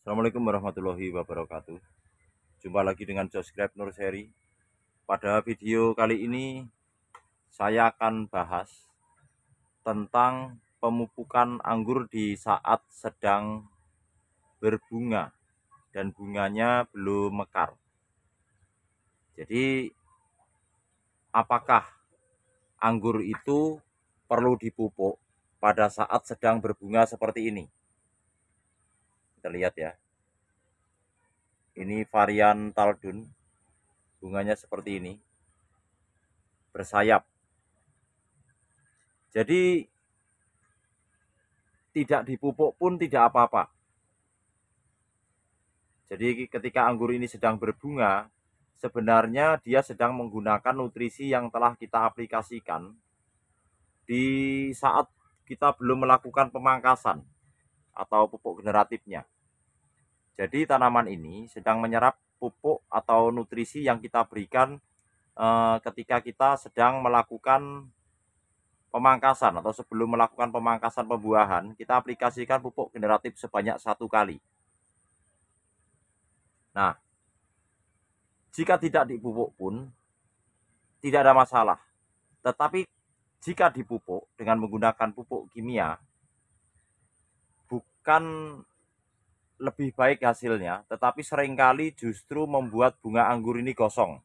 Assalamualaikum warahmatullahi wabarakatuh. Jumpa lagi dengan Josgrab Nurseri. Pada video kali ini saya akan bahas tentang pemupukan anggur di saat sedang berbunga dan bunganya belum mekar. Jadi apakah anggur itu perlu dipupuk pada saat sedang berbunga seperti ini? Kita lihat ya. Ini varian Taldun. Bunganya seperti ini. Bersayap. Jadi tidak dipupuk pun tidak apa-apa. Jadi ketika anggur ini sedang berbunga, sebenarnya dia sedang menggunakan nutrisi yang telah kita aplikasikan di saat kita belum melakukan pemangkasan atau pupuk generatifnya. Jadi tanaman ini sedang menyerap pupuk atau nutrisi yang kita berikan ketika kita sedang melakukan pemangkasan atau sebelum melakukan pemangkasan pembuahan, kita aplikasikan pupuk generatif sebanyak 1 kali. Nah, jika tidak dipupuk pun tidak ada masalah. Tetapi jika dipupuk dengan menggunakan pupuk kimia, bukan lebih baik hasilnya, tetapi seringkali justru membuat bunga anggur ini gosong.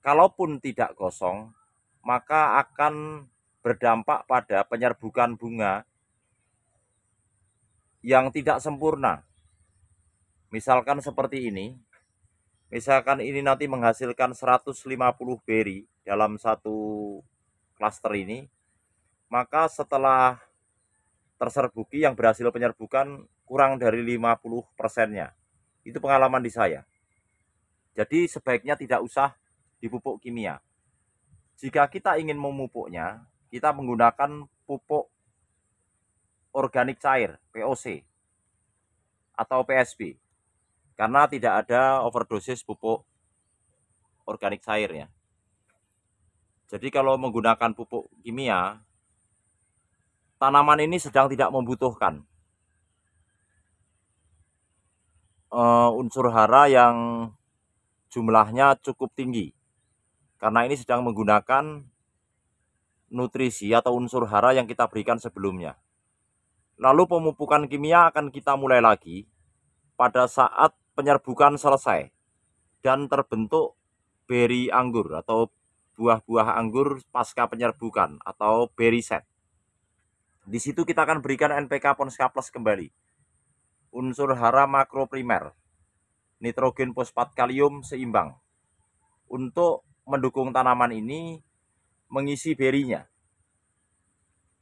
Kalaupun tidak gosong, maka akan berdampak pada penyerbukan bunga yang tidak sempurna. Misalkan seperti ini, misalkan ini nanti menghasilkan 150 beri dalam satu klaster ini, maka setelah terserbuki yang berhasil penyerbukan kurang dari 50%-nya. Itu pengalaman di saya. Jadi sebaiknya tidak usah dipupuk kimia. Jika kita ingin memupuknya, kita menggunakan pupuk organik cair, POC, atau PSB. Karena tidak ada overdosis pupuk organik cairnya. Jadi kalau menggunakan pupuk kimia, tanaman ini sedang tidak membutuhkan unsur hara yang jumlahnya cukup tinggi. Karena ini sedang menggunakan nutrisi atau unsur hara yang kita berikan sebelumnya. Lalu pemupukan kimia akan kita mulai lagi pada saat penyerbukan selesai dan terbentuk beri anggur atau buah-buah anggur pasca penyerbukan atau berry set. Di situ kita akan berikan NPK Ponska Plus kembali. Unsur hara makro primer, nitrogen, fosfat, kalium seimbang untuk mendukung tanaman ini mengisi berinya.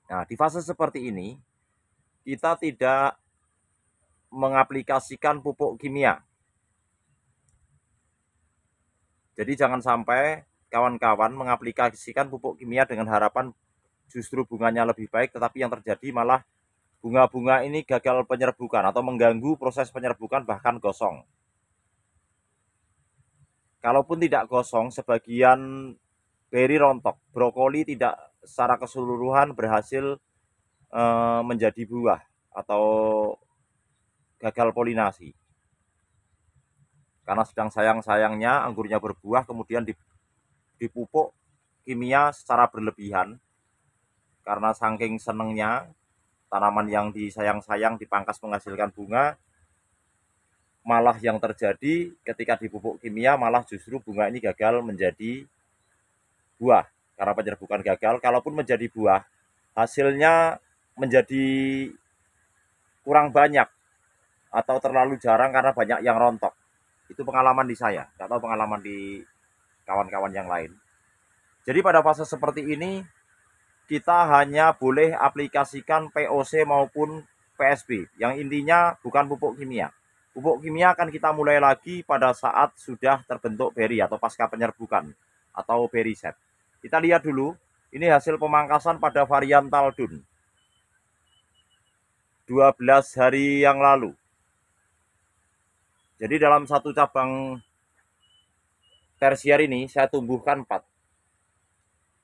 Nah, di fase seperti ini kita tidak mengaplikasikan pupuk kimia. Jadi jangan sampai kawan-kawan mengaplikasikan pupuk kimia dengan harapan justru bunganya lebih baik, tetapi yang terjadi malah bunga-bunga ini gagal penyerbukan atau mengganggu proses penyerbukan bahkan gosong. Kalaupun tidak gosong, sebagian beri rontok. Brokoli tidak secara keseluruhan berhasil menjadi buah atau gagal polinasi. Karena sedang sayang-sayangnya anggurnya berbuah kemudian dipupuk kimia secara berlebihan. Karena saking senengnya tanaman yang disayang-sayang dipangkas menghasilkan bunga, malah yang terjadi ketika dipupuk kimia malah justru bunga ini gagal menjadi buah karena penyerbukan gagal. Kalaupun menjadi buah, hasilnya menjadi kurang banyak atau terlalu jarang karena banyak yang rontok. Itu pengalaman di saya, nggak tahu pengalaman di kawan-kawan yang lain. Jadi pada fase seperti ini kita hanya boleh aplikasikan POC maupun PSB, yang intinya bukan pupuk kimia. Pupuk kimia akan kita mulai lagi pada saat sudah terbentuk beri atau pasca penyerbukan atau beri set. Kita lihat dulu, ini hasil pemangkasan pada varian Taldun 12 hari yang lalu. Jadi dalam satu cabang tersier ini saya tumbuhkan 4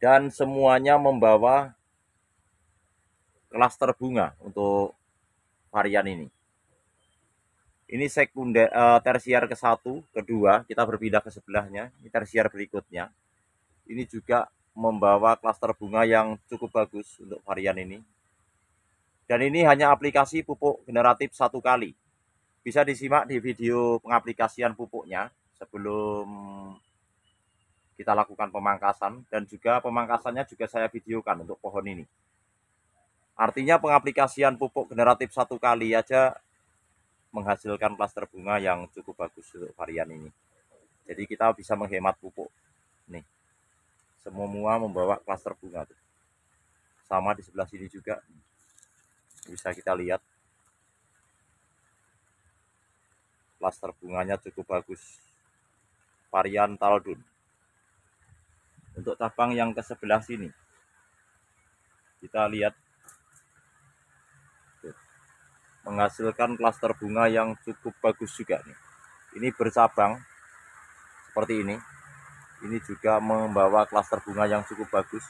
dan semuanya membawa klaster bunga untuk varian ini. Ini sekunder tersier ke-1, kedua, kita berpindah ke sebelahnya. Ini tersier berikutnya. Ini juga membawa klaster bunga yang cukup bagus untuk varian ini. Dan ini hanya aplikasi pupuk generatif 1 kali. Bisa disimak di video pengaplikasian pupuknya sebelum kita lakukan pemangkasan, dan juga pemangkasannya juga saya videokan untuk pohon ini. Artinya pengaplikasian pupuk generatif 1 kali aja menghasilkan klaster bunga yang cukup bagus untuk varian ini. Jadi kita bisa menghemat pupuk. Nih, semua membawa klaster bunga tuh. Sama di sebelah sini juga bisa kita lihat klaster bunganya cukup bagus. Varian Taldun. Untuk cabang yang ke sebelah sini, kita lihat menghasilkan klaster bunga yang cukup bagus juga nih. Ini bercabang seperti ini. Ini juga membawa klaster bunga yang cukup bagus.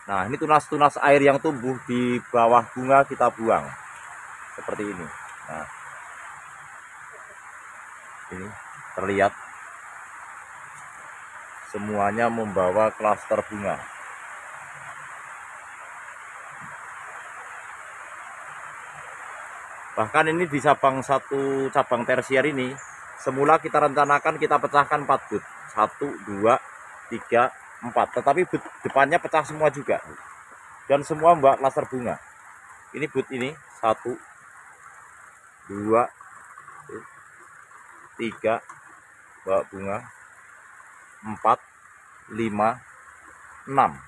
Nah, ini tunas-tunas air yang tumbuh di bawah bunga kita buang seperti ini. Nah, ini terlihat semuanya membawa klaster bunga. Bahkan ini di cabang tersier ini, semula kita rencanakan kita pecahkan 4 but. 1, 2, 3, 4. Tetapi but depannya pecah semua juga. Dan semua membawa klaster bunga. Ini but ini, 1, 2, 3, bawa bunga. 4, 5, 6.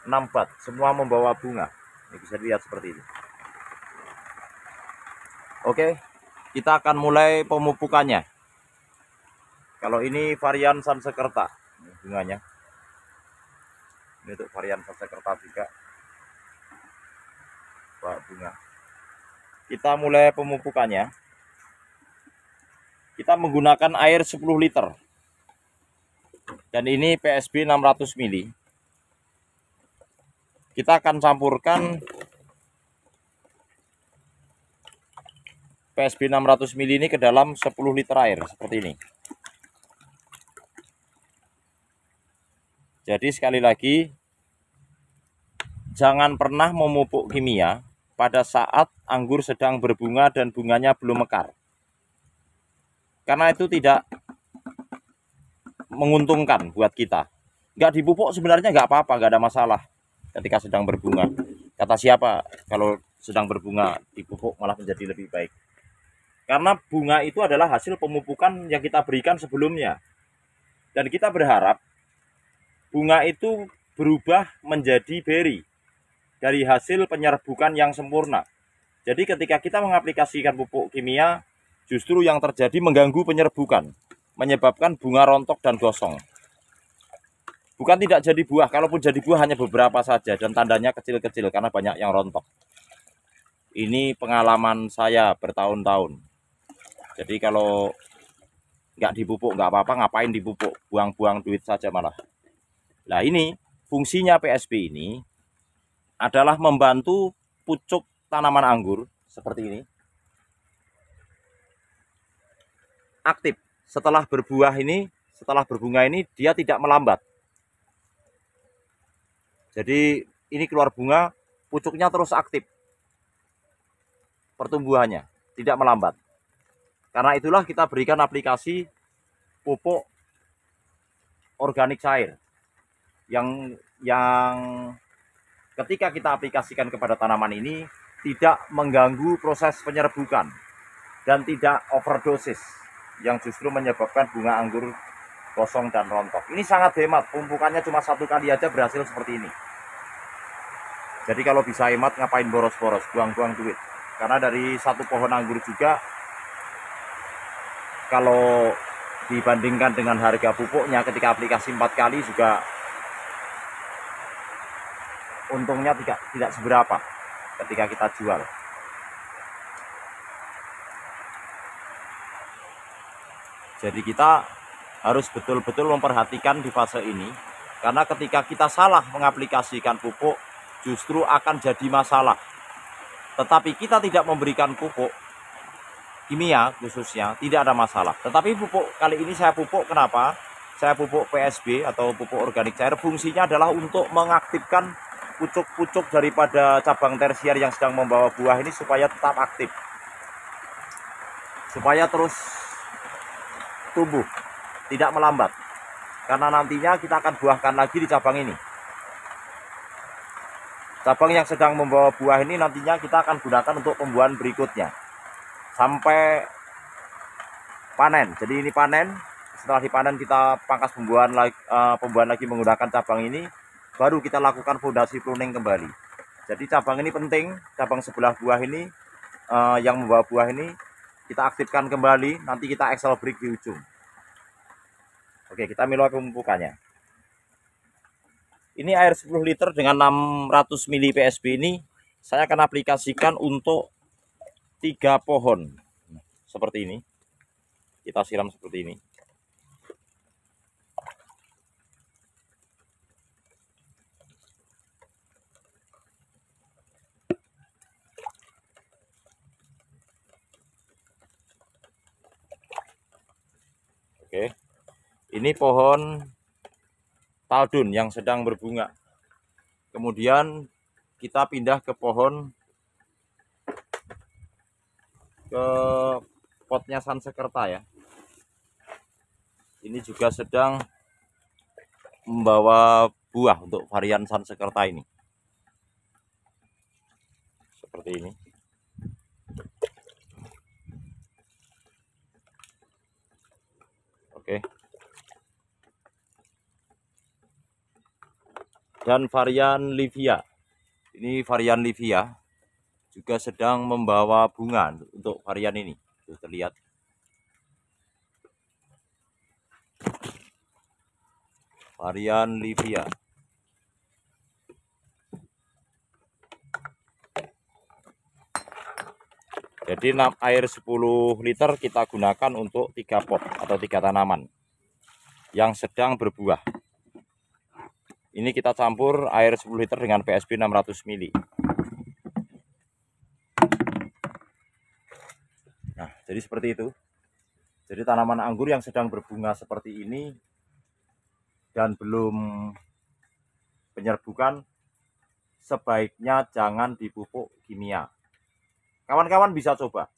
6 bat, semua membawa bunga. Ini bisa dilihat seperti ini. Oke, kita akan mulai pemupukannya. Kalau ini varian Sansekerta, ini bunganya. Ini untuk varian Sansekerta juga, bawa bunga. Kita mulai pemupukannya. Kita menggunakan air 10 liter. Dan ini PSB 600 ml. Kita akan campurkan PSB 600 ml ini ke dalam 10 liter air seperti ini. Jadi sekali lagi, jangan pernah memupuk kimia pada saat anggur sedang berbunga dan bunganya belum mekar. Karena itu tidak menguntungkan buat kita. Nggak dipupuk sebenarnya nggak apa-apa, nggak ada masalah ketika sedang berbunga. Kata siapa kalau sedang berbunga dipupuk malah menjadi lebih baik? Karena bunga itu adalah hasil pemupukan yang kita berikan sebelumnya. Dan kita berharap bunga itu berubah menjadi beri dari hasil penyerbukan yang sempurna. Jadi ketika kita mengaplikasikan pupuk kimia, justru yang terjadi mengganggu penyerbukan, menyebabkan bunga rontok dan gosong. Bukan tidak jadi buah, kalaupun jadi buah hanya beberapa saja dan tandanya kecil-kecil karena banyak yang rontok. Ini pengalaman saya bertahun-tahun. Jadi kalau nggak dipupuk nggak apa-apa, ngapain dipupuk, buang-buang duit saja malah. Nah ini fungsinya PSB ini adalah membantu pucuk tanaman anggur seperti ini aktif. Setelah berbuah ini, setelah berbunga ini dia tidak melambat. Jadi ini keluar bunga, pucuknya terus aktif pertumbuhannya, tidak melambat. Karena itulah kita berikan aplikasi pupuk organik cair yang ketika kita aplikasikan kepada tanaman ini tidak mengganggu proses penyerbukan dan tidak overdosis yang justru menyebabkan bunga anggur gosong dan rontok. Ini sangat hemat, pemupukannya cuma 1 kali aja berhasil seperti ini. Jadi kalau bisa hemat, ngapain boros-boros, buang-buang duit. Karena dari 1 pohon anggur juga, kalau dibandingkan dengan harga pupuknya ketika aplikasi 4 kali juga untungnya tidak seberapa ketika kita jual. Jadi kita harus betul-betul memperhatikan di fase ini, karena ketika kita salah mengaplikasikan pupuk, justru akan jadi masalah. Tetapi kita tidak memberikan pupuk kimia khususnya, tidak ada masalah. Tetapi pupuk kali ini saya pupuk, kenapa? Saya pupuk PSB atau pupuk organik cair, fungsinya adalah untuk mengaktifkan pucuk-pucuk daripada cabang tersier yang sedang membawa buah ini supaya tetap aktif, supaya terus tumbuh, tidak melambat. Karena nantinya kita akan buahkan lagi di cabang ini. Cabang yang sedang membawa buah ini nantinya kita akan gunakan untuk pembuahan berikutnya sampai panen. Jadi ini panen, setelah dipanen kita pangkas pembuahan lagi menggunakan cabang ini, baru kita lakukan fondasi pruning kembali. Jadi cabang ini penting, cabang sebelah buah ini yang membawa buah ini kita aktifkan kembali, nanti kita axle break di ujung. Oke, kita mulai pemupukannya. Ini air 10 liter dengan 600 mili PSB ini saya akan aplikasikan untuk 3 pohon. Seperti ini. Kita siram seperti ini. Oke. Ini pohon taldun yang sedang berbunga. Kemudian kita pindah ke pohon, ke potnya Sansekerta ya. Ini juga sedang membawa buah untuk varian Sansekerta ini. Seperti ini. Oke. Dan varian Livia. Ini varian Livia juga sedang membawa bunga untuk varian ini. Tuh, terlihat. Varian Livia. Jadi air 10 liter kita gunakan untuk 3 pot atau 3 tanaman yang sedang berbuah. Ini kita campur air 10 liter dengan PSB 600 mili. Nah, jadi seperti itu. Jadi tanaman anggur yang sedang berbunga seperti ini dan belum penyerbukan, sebaiknya jangan dipupuk kimia. Kawan-kawan bisa coba.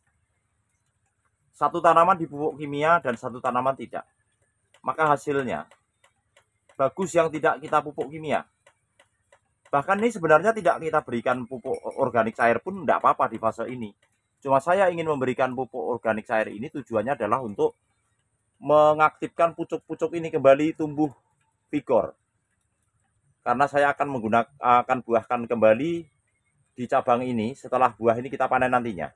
Satu tanaman dipupuk kimia dan satu tanaman tidak. Maka hasilnya bagus yang tidak kita pupuk kimia. Bahkan ini sebenarnya tidak kita berikan pupuk organik cair pun tidak apa-apa di fase ini. Cuma saya ingin memberikan pupuk organik cair ini tujuannya adalah untuk mengaktifkan pucuk-pucuk ini kembali tumbuh vigor. Karena saya akan buahkan kembali di cabang ini setelah buah ini kita panen nantinya.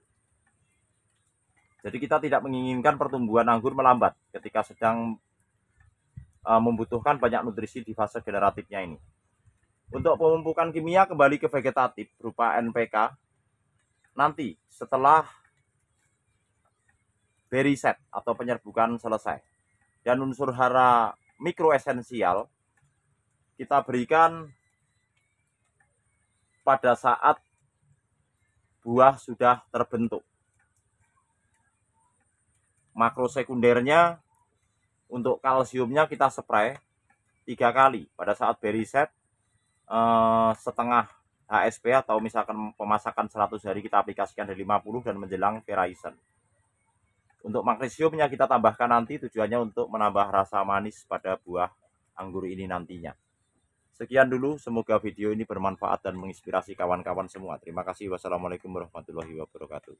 Jadi kita tidak menginginkan pertumbuhan anggur melambat ketika sedang membutuhkan banyak nutrisi di fase generatifnya ini. Untuk pemupukan kimia kembali ke vegetatif berupa NPK nanti setelah berry set atau penyerbukan selesai. Dan unsur hara mikroesensial kita berikan pada saat buah sudah terbentuk. Makro sekundernya untuk kalsiumnya kita spray 3 kali pada saat berry set, setengah HSP atau misalkan pemasakan 100 hari kita aplikasikan dari 50 dan menjelang veraison. Untuk magnesiumnya kita tambahkan nanti, tujuannya untuk menambah rasa manis pada buah anggur ini nantinya. Sekian dulu, semoga video ini bermanfaat dan menginspirasi kawan-kawan semua. Terima kasih. Wassalamualaikum warahmatullahi wabarakatuh.